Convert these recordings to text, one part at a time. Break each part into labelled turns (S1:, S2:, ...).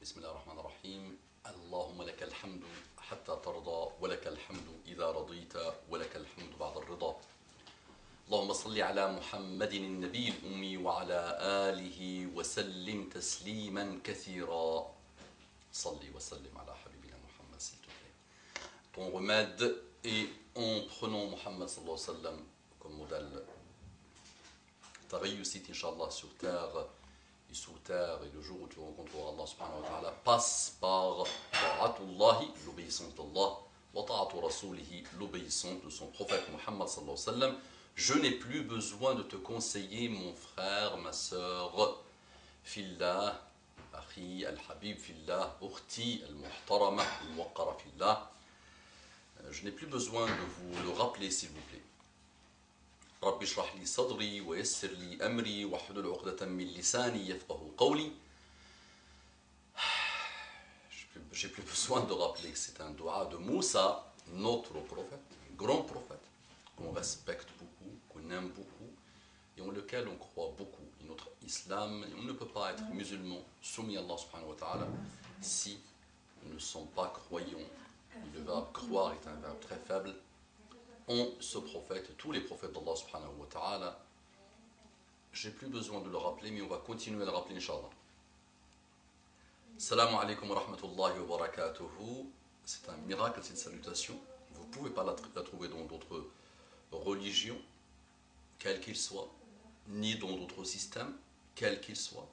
S1: بسم الله الرحمن الرحيم. اللهم لك الحمد حتى ترضى ولك الحمد إذا رضيت ولك الحمد بعد الرضا. اللهم صل على محمد النبي الأمي وعلى آله وسلم تسليما كثيرا. صلي وسلم على حبيبنا Muhammad s'il te plaît. Ton remède est en prenant Muhammad sallallahu alayhi wa sallam comme modèle. Ta réussite, Inch'Allah, sur terre et sous terre, et le jour où tu rencontreras Allah subhanahu wa ta'ala, passe par ta'atullahi, l'obéissance d'Allah, wa ta'atu rasulihi, l'obéissance de son prophète Muhammad sallallahu alayhi wa sallam. Je n'ai plus besoin de te conseiller, mon frère, ma sœur, fillah, akhi, al-habib, fillah, ukhti, al-muhtarama, al-muwaqqara, fillah. Je n'ai plus besoin de vous le rappeler, s'il vous plaît. رب اشرح لي صدري ويسر لي أمري واحلل عقدة من لساني يفقهوا قولي. J'ai plus besoin de rappeler que c'est un dua de Moussa, notre prophète, grand prophète, qu'on respecte beaucoup, qu'on aime beaucoup, et en lequel on croit beaucoup. Et notre islam, on ne peut pas être musulman, soumis à Allah subhanahu wa ta'ala, si nous ne sommes pas croyants. Le verbe croire est un verbe très faible. En ce prophète, tous les prophètes d'Allah subhanahu wa ta'ala, j'ai plus besoin de le rappeler, mais on va continuer à le rappeler, Inch'Allah. Salam alaikum wa rahmatullahi wa barakatuhu. C'est un miracle, cette salutation. Vous ne pouvez pas la trouver dans d'autres religions, quels qu'ils soient, ni dans d'autres systèmes, quels qu'ils soient.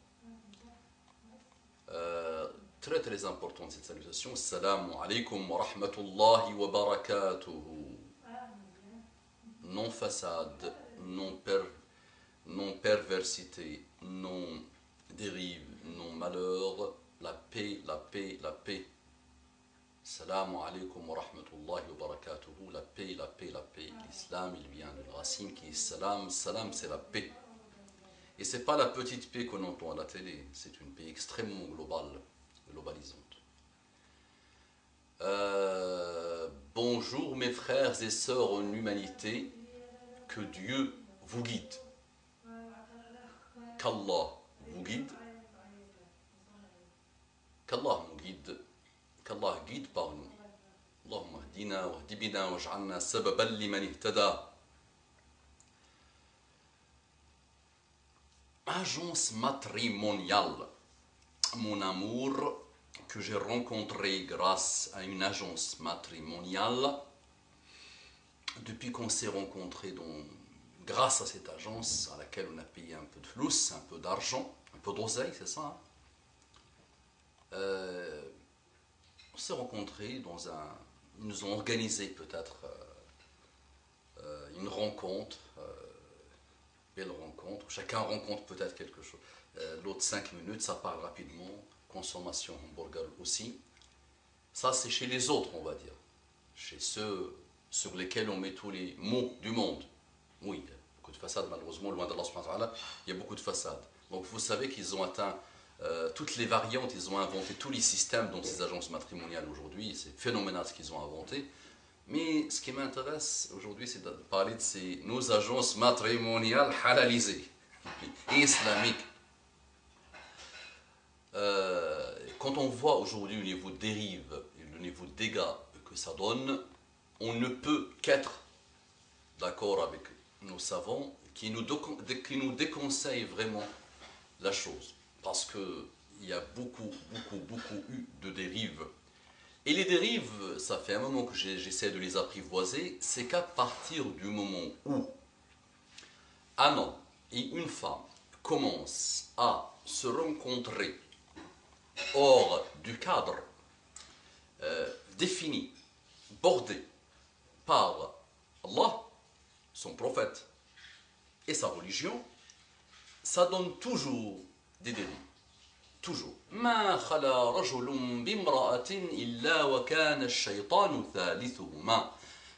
S1: Très très importante cette salutation. Salam alaikum wa rahmatullahi wa barakatuhu. Non façade, non perversité, non dérive, non malheur, la paix, la paix, la paix. Salamu alaykum wa rahmatullahi wa barakatuhu. La paix, la paix, la paix. L'islam, il vient d'une racine qui est salam. Salam, c'est la paix. Et ce n'est pas la petite paix qu'on entend à la télé, c'est une paix extrêmement globalisante. Bonjour mes frères et sœurs en humanité, que Dieu vous guide, qu'Allah vous guide, qu'Allah nous guide, qu'Allah guide par nous. Allahumma hdina wa hdi bina waj'alna sababan liman ihtada. Agence matrimoniale, mon amour, que j'ai rencontré grâce à une agence matrimoniale. Depuis qu'on s'est rencontrés, grâce à cette agence à laquelle on a payé un peu de flous, un peu d'argent, un peu d'oseille, c'est ça, hein? On s'est rencontrés ils nous ont organisé peut-être une rencontre, belle rencontre, chacun rencontre peut-être quelque chose. L'autre 5 minutes, ça parle rapidement, consommation hamburger aussi. Ça c'est chez les autres, on va dire, chez ceux sur lesquels on met tous les mots du monde. Oui, il y a beaucoup de façades, malheureusement, loin d'Allah subhanahu wa ta'ala, il y a beaucoup de façades. Donc vous savez qu'ils ont atteint toutes les variantes, ils ont inventé tous les systèmes dans ces agences matrimoniales aujourd'hui, c'est phénoménal ce qu'ils ont inventé. Mais ce qui m'intéresse aujourd'hui, c'est de parler de nos agences matrimoniales halalisées et islamiques. Quand on voit aujourd'hui le niveau de dérive et le niveau de dégâts que ça donne, on ne peut qu'être d'accord avec nos savants qui nous déconseillent vraiment la chose. Parce qu'il y a beaucoup eu de dérives. Et les dérives, ça fait un moment que j'essaie de les apprivoiser, c'est qu'à partir du moment où un homme et une femme commencent à se rencontrer hors du cadre défini, bordé par Allah, son prophète et sa religion, ça donne toujours des dérives. Toujours. ما خلا رجل بامرأة إلا وكان الشيطان ثالثهما.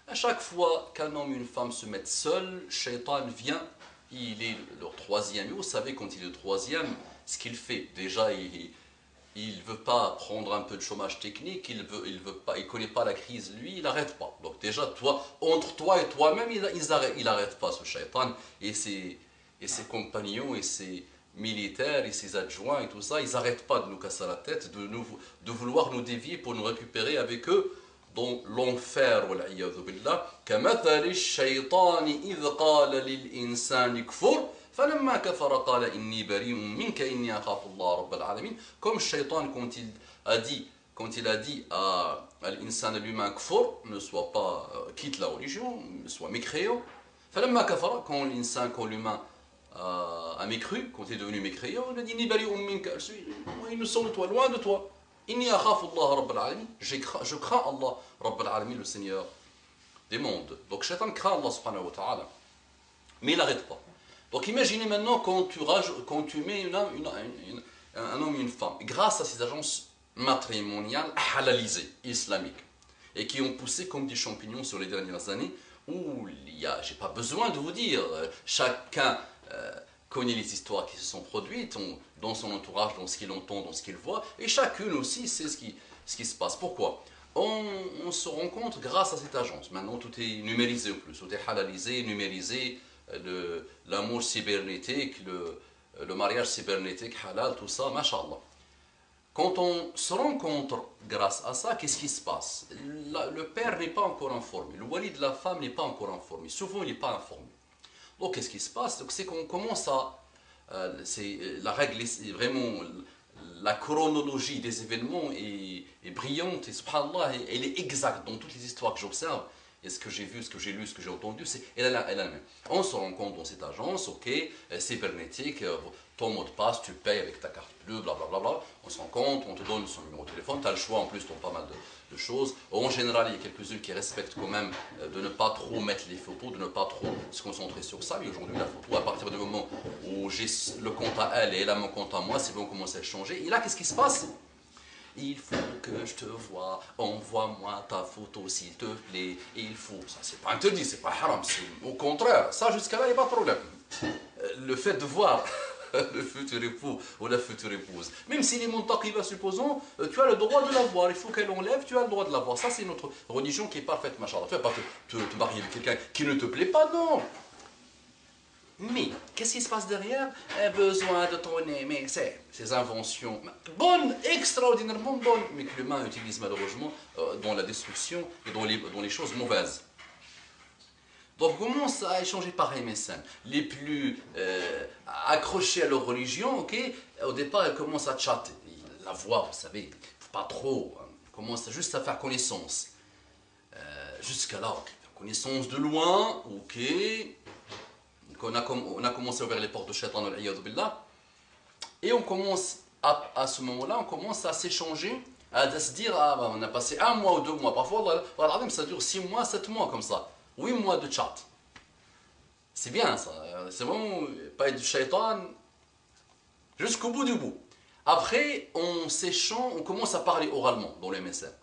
S1: À chaque fois qu'un homme et une femme se mettent seuls, Shaitan vient, il est leur troisième. Et vous savez, quand il est le troisième, ce qu'il fait, déjà, il ne veut pas prendre un peu de chômage technique, il ne connaît pas la crise, lui, il n'arrête pas. Donc déjà, toi, entre toi et toi-même, il n'arrête pas ce Shaitan et ses compagnons et ses militaires et ses adjoints et tout ça, ils n'arrêtent pas de nous casser la tête, de vouloir nous dévier pour nous récupérer avec eux dans l'enfer. كمثل الشيطان إذ قال للإنسان كفر فلما كفر قال إني بريء منك إني أخاف الله رب العالمين. Comme Shaitan quand il a dit à l'insan, l'humain, kfur, ne sois pas, quitte la religion, ne sois mécréant. فلما كفر, quand l'humain a mécru, quand il est devenu mécréant, il a dit إني بريء منك, moi innocent de toi, loin de toi. إني أخاف الله رب العالمين, je crains Allah رب العالمين, le Seigneur des mondes. Donc Shaitan craint Allah subhanahu wa ta'ala, mais il n'arrête pas. Donc imaginez maintenant quand tu mets un homme et une femme, grâce à ces agences matrimoniales halalisées, islamiques, et qui ont poussé comme des champignons sur les dernières années, où il y a, j'ai pas besoin de vous dire, chacun connaît les histoires qui se sont produites dans son entourage, dans ce qu'il entend, dans ce qu'il voit, et chacune aussi sait ce qui se passe. Pourquoi ? On se rend compte grâce à cette agence. Maintenant, tout est numérisé au plus, tout est halalisé, numérisé, l'amour cybernétique, le mariage cybernétique, halal, tout ça, mashallah. Quand on se rencontre grâce à ça, qu'est-ce qui se passe ? Le père n'est pas encore informé, le wali de la femme n'est pas encore informé, souvent il n'est pas informé. Donc qu'est-ce qui se passe ? Donc, c'est qu'on commence à... la règle, vraiment, la chronologie des événements est brillante, et subhanallah, elle est exacte dans toutes les histoires que j'observe. Et ce que j'ai vu, ce que j'ai lu, ce que j'ai entendu, elle est la même. On se rend compte dans cette agence, ok, cybernétique, ton mot de passe, tu payes avec ta carte bleue, blablabla. On se rend compte, on te donne son numéro de téléphone, tu as le choix en plus dans pas mal de choses. En général, il y a quelques-unes qui respectent quand même de ne pas trop mettre les photos, de ne pas trop se concentrer sur ça. Mais aujourd'hui, la photo, à partir du moment où j'ai le compte à elle et elle a mon compte à moi, c'est bon, on commence à échanger. Et là, qu'est-ce qui se passe ? Il faut que je te vois, envoie-moi ta photo s'il te plaît, il faut, ça c'est pas interdit, c'est pas haram, au contraire, ça jusqu'à là il n'y a pas de problème. Le fait de voir le futur époux ou la future épouse, même s'il est muntaqiba, supposons, tu as le droit de la voir, il faut qu'elle enlève, tu as le droit de la voir, ça c'est notre religion qui est parfaite, machallah. Tu ne vas pas te marier avec quelqu'un qui ne te plaît pas, non. Mais, qu'est-ce qui se passe derrière ? Besoin de ton aimer, ces inventions bonnes, extraordinairement bonnes, mais que l'humain utilise malheureusement dans la destruction et dans les choses mauvaises. Donc on commence à échanger par MSN. Les plus accrochés à leur religion, ok, au départ, elles commencent à chatter. La voix, vous savez, pas trop, hein, commence juste à faire connaissance. Jusqu'à là, ok, connaissance de loin, ok. On a commencé à ouvrir les portes de Shaitan, et on commence à ce moment-là, on commence à s'échanger, à se dire, ah, bah, on a passé 1 mois ou 2 mois, parfois ça dure 6 mois, 7 mois comme ça, 8 mois de chat. C'est bien ça, c'est vraiment pas être du Shaitan jusqu'au bout du bout. Après, on s'échange, on commence à parler oralement dans les messages.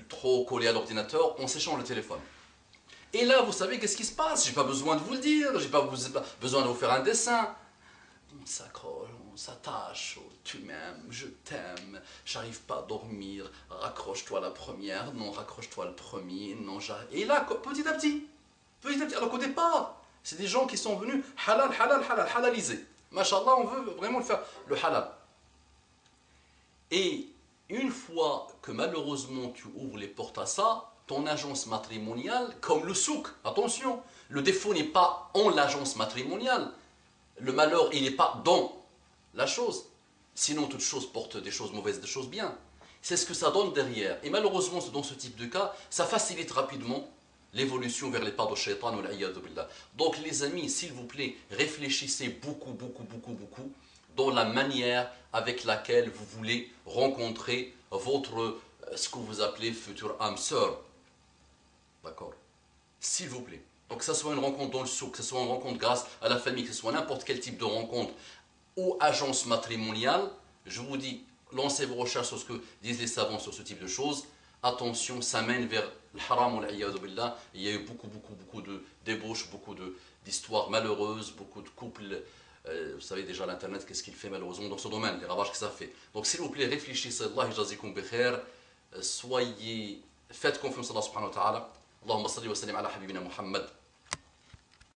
S1: Trop collé à l'ordinateur, on s'échange le téléphone. Et là, vous savez, qu'est-ce qui se passe ? Je n'ai pas besoin de vous le dire, je n'ai pas besoin de vous faire un dessin. On s'accroche, on s'attache, oh, tu m'aimes, je t'aime, j'arrive pas à dormir, raccroche-toi la première, non, raccroche-toi le premier, non, j'arrive. Et là, petit à petit, alors qu'au départ, c'est des gens qui sont venus halaliser. Mashallah, on veut vraiment le faire, le halal. Et une fois que malheureusement tu ouvres les portes à ça, ton agence matrimoniale, comme le souk, attention, le défaut n'est pas en l'agence matrimoniale, le malheur il n'est pas dans la chose, sinon toute chose porte des choses mauvaises, des choses bien. C'est ce que ça donne derrière. Et malheureusement, dans ce type de cas, ça facilite rapidement l'évolution vers les pas de shaitan. Donc les amis, s'il vous plaît, réfléchissez beaucoup dans la manière avec laquelle vous voulez rencontrer votre, ce que vous appelez future âme sœur. D'accord ? S'il vous plaît. Donc que ce soit une rencontre dans le souk, que ce soit une rencontre grâce à la famille, que ce soit n'importe quel type de rencontre ou agence matrimoniale, je vous dis, lancez vos recherches sur ce que disent les savants sur ce type de choses. Attention, ça mène vers le haram ou l'iyadhu billah. Il y a eu beaucoup de débauches, beaucoup d'histoires malheureuses, beaucoup de couples. Vous savez déjà l'internet, qu'est-ce qu'il fait malheureusement dans ce domaine, les ravages que ça fait. Donc s'il vous plaît, réfléchissez, Allah yajazikoum bi khair, faites confiance à Allah subhanahu wa ta'ala. اللهم صل وسلم على حبيبنا محمد